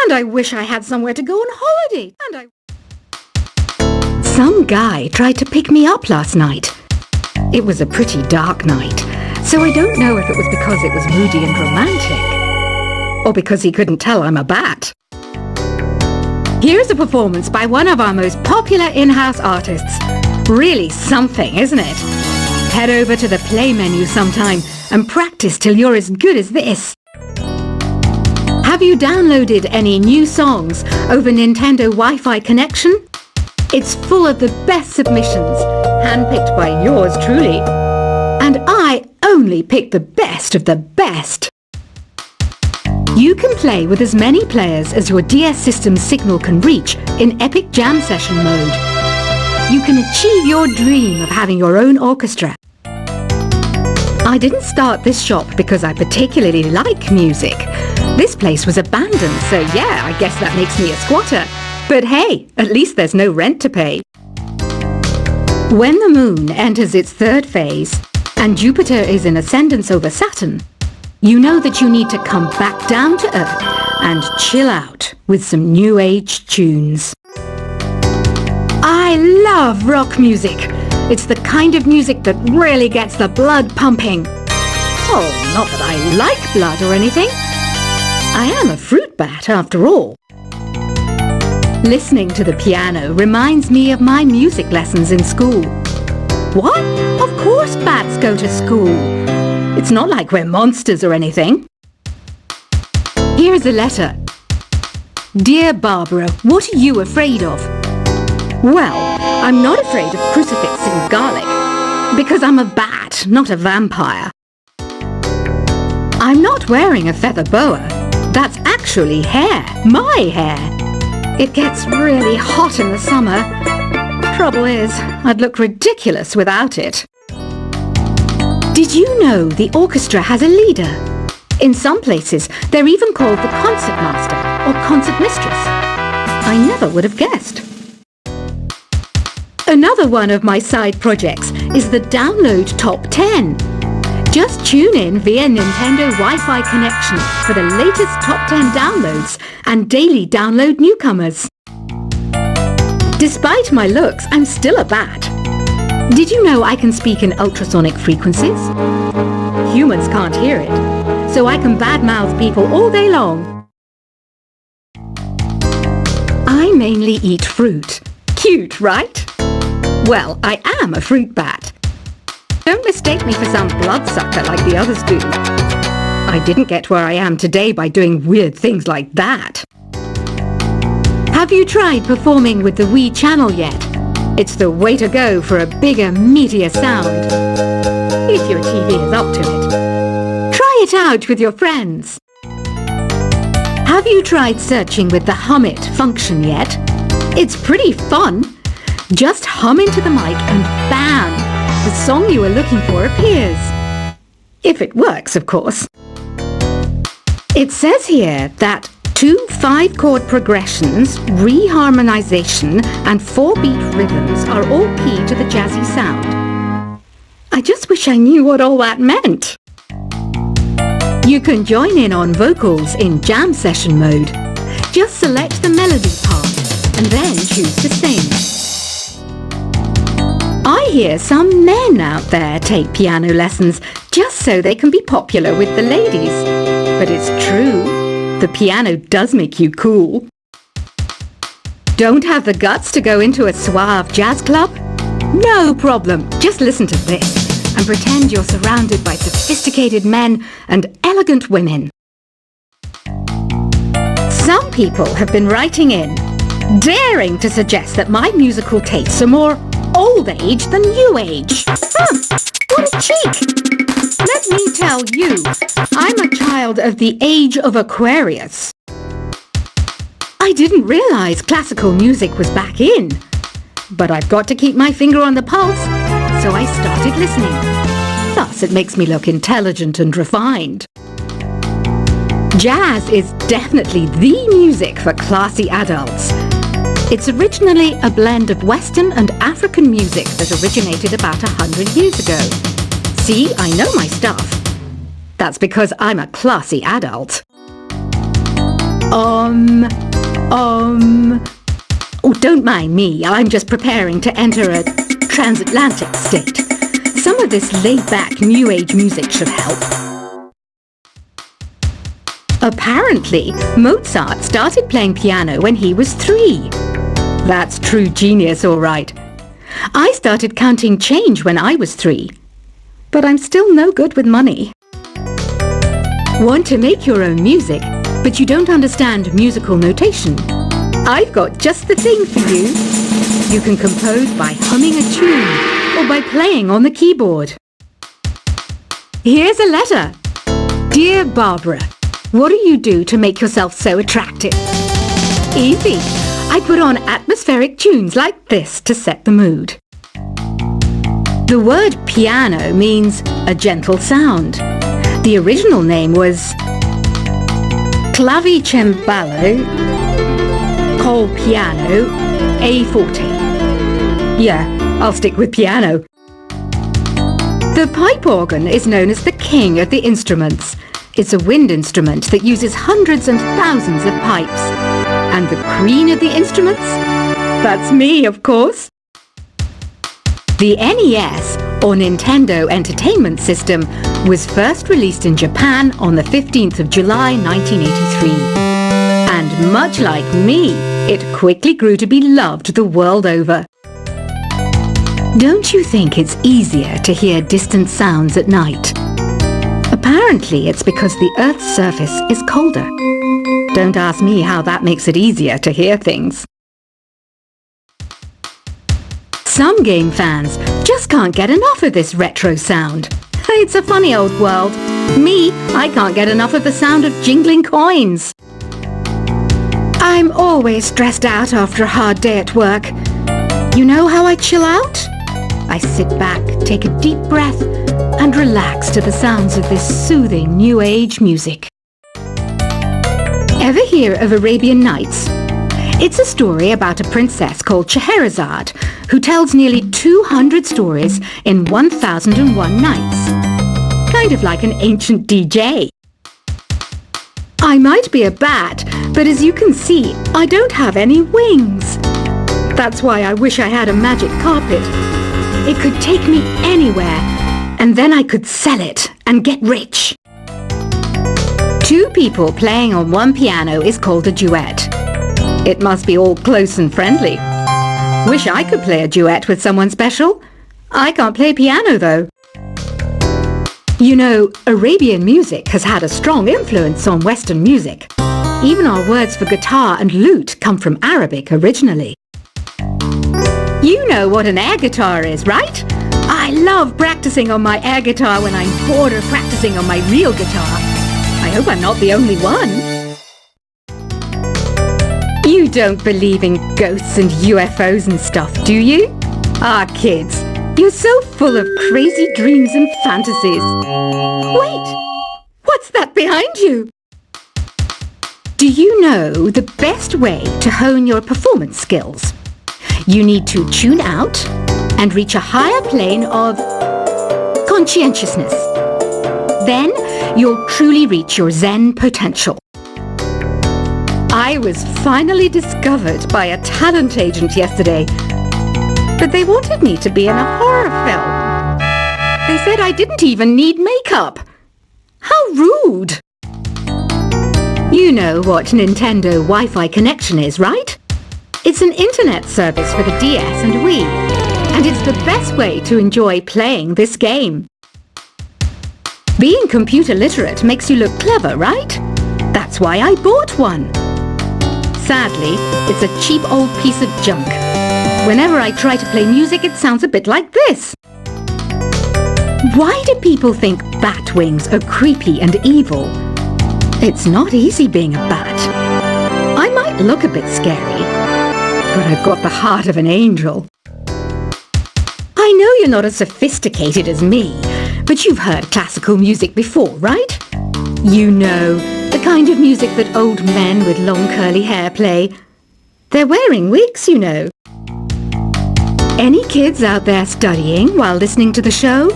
And I wish I had somewhere to go on holiday. Some guy tried to pick me up last night. It was a pretty dark night, so I don't know if it was because it was moody and romantic, or because he couldn't tell I'm a bat. Here's a performance by one of our most popular in-house artists. Really something, isn't it? Head over to the play menu sometime and practice till you're as good as this. Have you downloaded any new songs over Nintendo Wi-Fi connection? It's full of the best submissions, handpicked by yours truly. And I only pick the best of the best. You can play with as many players as your DS system's signal can reach in Epic Jam Session mode. You can achieve your dream of having your own orchestra. I didn't start this shop because I particularly like music. This place was abandoned, so yeah, I guess that makes me a squatter. But hey, at least there's no rent to pay. When the moon enters its third phase and Jupiter is in ascendance over Saturn, you know that you need to come back down to Earth and chill out with some new age tunes. I love rock music. It's the kind of music that really gets the blood pumping. Oh, not that I like blood or anything. I am a fruit bat after all. Listening to the piano reminds me of my music lessons in school. What? Of course bats go to school. It's not like we're monsters or anything. Here's a letter. Dear Barbara, what are you afraid of? Well, I'm not afraid of crucifix and garlic, because I'm a bat, not a vampire. I'm not wearing a feather boa. That's actually hair, my hair. It gets really hot in the summer. Trouble is, I'd look ridiculous without it. Did you know the orchestra has a leader? In some places, they're even called the concert master or concert mistress. I never would have guessed. Another one of my side projects is the Download Top 10. Just tune in via Nintendo Wi-Fi connection for the latest top 10 downloads and daily download newcomers. Despite my looks, I'm still a bat. Did you know I can speak in ultrasonic frequencies? Humans can't hear it, so I can badmouth people all day long. I mainly eat fruit. Cute, right? Well, I am a fruit bat. Don't mistake me for some bloodsucker like the others do. I didn't get where I am today by doing weird things like that. Have you tried performing with the Wii channel yet? It's the way to go for a bigger, meatier sound. If your TV is up to it. Try it out with your friends. Have you tried searching with the Hum It function yet? It's pretty fun. Just hum into the mic and bam! The song you are looking for appears. If it works, of course. It says here that 2 5-chord progressions, reharmonization, and 4-beat rhythms are all key to the jazzy sound. I just wish I knew what all that meant. You can join in on vocals in jam session mode. Just select the melody part and then choose to sing. I hear some men out there take piano lessons just so they can be popular with the ladies. But it's true, the piano does make you cool. Don't have the guts to go into a suave jazz club? No problem, just listen to this and pretend you're surrounded by sophisticated men and elegant women. Some people have been writing in, daring to suggest that my musical tastes are more old age than new age. What a cheek! Let me tell you, I'm a child of the age of Aquarius. I didn't realize classical music was back in, but I've got to keep my finger on the pulse, so I started listening. Thus, it makes me look intelligent and refined. Jazz is definitely the music for classy adults. It's originally a blend of Western and African music that originated about 100 years ago. See, I know my stuff. That's because I'm a classy adult. Oh, don't mind me. I'm just preparing to enter a transatlantic state. Some of this laid-back New Age music should help. Apparently, Mozart started playing piano when he was 3. That's true genius, all right. I started counting change when I was 3. But I'm still no good with money. Want to make your own music, but you don't understand musical notation? I've got just the thing for you. You can compose by humming a tune or by playing on the keyboard. Here's a letter. Dear Barbara, what do you do to make yourself so attractive? Easy. I put on atmospheric tunes like this to set the mood. The word piano means a gentle sound. The original name was clavicembalo col piano a forte. Yeah, I'll stick with piano. The pipe organ is known as the king of the instruments. It's a wind instrument that uses hundreds and thousands of pipes. And the queen of the instruments? That's me, of course. The NES, or Nintendo Entertainment System, was first released in Japan on the 15th of July 1983. And much like me, it quickly grew to be loved the world over. Don't you think it's easier to hear distant sounds at night? Apparently, it's because the Earth's surface is colder. Don't ask me how that makes it easier to hear things. Some game fans just can't get enough of this retro sound. It's a funny old world. Me, I can't get enough of the sound of jingling coins. I'm always stressed out after a hard day at work. You know how I chill out? I sit back, take a deep breath, and relax to the sounds of this soothing New Age music. Ever hear of Arabian Nights? It's a story about a princess called Scheherazade, who tells nearly 200 stories in 1001 nights. Kind of like an ancient DJ. I might be a bat, but as you can see, I don't have any wings. That's why I wish I had a magic carpet. It could take me anywhere, and then I could sell it and get rich. 2 people playing on one piano is called a duet. It must be all close and friendly. Wish I could play a duet with someone special. I can't play piano though. You know, Arabian music has had a strong influence on Western music. Even our words for guitar and lute come from Arabic originally. You know what an air guitar is, right? I love practicing on my air guitar when I'm bored of practicing on my real guitar. I hope I'm not the only one. You don't believe in ghosts and UFOs and stuff, do you? Ah, kids, you're so full of crazy dreams and fantasies. Wait, what's that behind you? Do you know the best way to hone your performance skills? You need to tune out and reach a higher plane of conscientiousness. Then you'll truly reach your Zen potential. I was finally discovered by a talent agent yesterday, but they wanted me to be in a horror film. They said I didn't even need makeup. How rude! You know what Nintendo Wi-Fi connection is, right? It's an internet service for the DS and Wii, and it's the best way to enjoy playing this game. Being computer literate makes you look clever, right? That's why I bought one. Sadly, it's a cheap old piece of junk. Whenever I try to play music, it sounds a bit like this. Why do people think bat wings are creepy and evil? It's not easy being a bat. I might look a bit scary, but I've got the heart of an angel. I know you're not as sophisticated as me, but you've heard classical music before, right? You know, the kind of music that old men with long curly hair play. They're wearing wigs, you know. Any kids out there studying while listening to the show?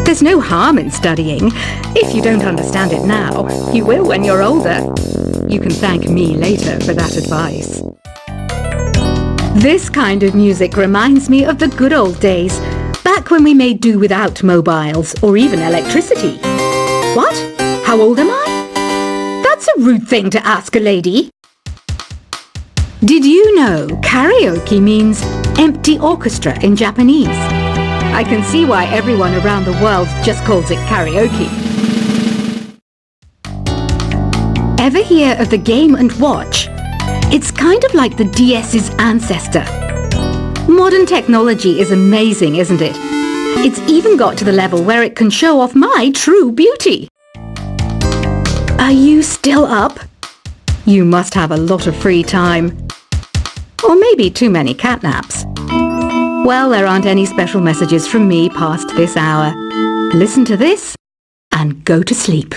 There's no harm in studying. If you don't understand it now, you will when you're older. You can thank me later for that advice. This kind of music reminds me of the good old days, back when we made do without mobiles or even electricity. What? How old am I? That's a rude thing to ask a lady. Did you know karaoke means empty orchestra in Japanese? I can see why everyone around the world just calls it karaoke. Ever hear of the Game & Watch? It's kind of like the DS's ancestor. Modern technology is amazing, isn't it? It's even got to the level where it can show off my true beauty. Are you still up? You must have a lot of free time. Or maybe too many catnaps. Well, there aren't any special messages from me past this hour. Listen to this and go to sleep.